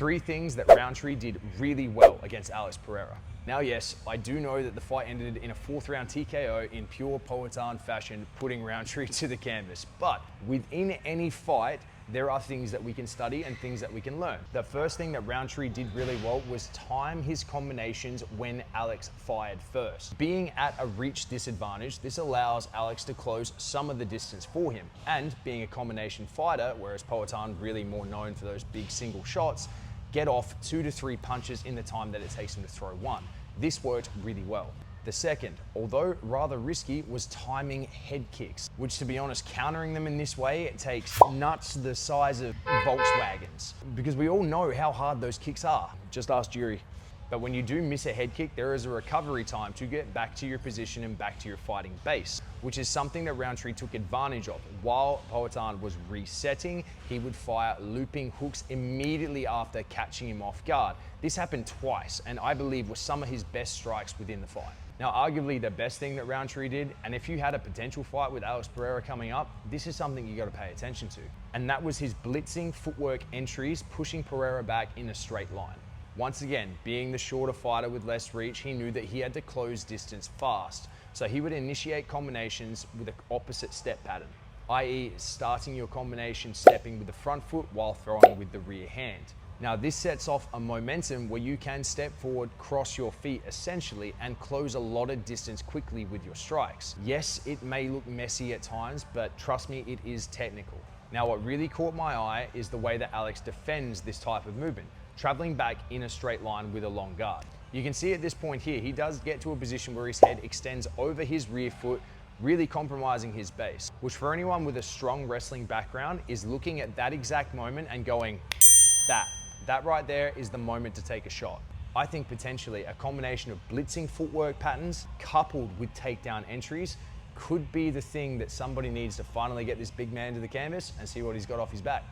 3 things that Roundtree did really well against Alex Pereira. Now, yes, I do know that the fight ended in a 4th round TKO in pure Powhatan fashion, putting Roundtree to the canvas. But within any fight, there are things that we can study and things that we can learn. The first thing that Roundtree did really well was time his combinations when Alex fired first. Being at a reach disadvantage, this allows Alex to close some of the distance for him. And being a combination fighter, whereas Powhatan really more known for those big single shots, get off 2 to 3 punches in the time that it takes him to throw one. This worked really well. The second, although rather risky, was timing head kicks, which, to be honest, countering them in this way, it takes nuts the size of Volkswagens, because we all know how hard those kicks are. Just ask Jury. But when you do miss a head kick, there is a recovery time to get back to your position and back to your fighting base, which is something that Roundtree took advantage of. While Powhatan was resetting, he would fire looping hooks immediately after catching him off guard. This happened twice, and I believe was some of his best strikes within the fight. Now, arguably the best thing that Roundtree did, and if you had a potential fight with Alex Pereira coming up, this is something you got to pay attention to. And that was his blitzing footwork entries, pushing Pereira back in a straight line. Once again, being the shorter fighter with less reach, he knew that he had to close distance fast. So he would initiate combinations with an opposite step pattern, i.e. starting your combination stepping with the front foot while throwing with the rear hand. Now, this sets off a momentum where you can step forward, cross your feet essentially, and close a lot of distance quickly with your strikes. Yes, it may look messy at times, but trust me, it is technical. Now, what really caught my eye is the way that Alex defends this type of movement, traveling back in a straight line with a long guard. You can see at this point here, he does get to a position where his head extends over his rear foot, really compromising his base, which for anyone with a strong wrestling background is looking at that exact moment and going, that right there is the moment to take a shot. I think potentially a combination of blitzing footwork patterns coupled with takedown entries could be the thing that somebody needs to finally get this big man to the canvas and see what he's got off his back.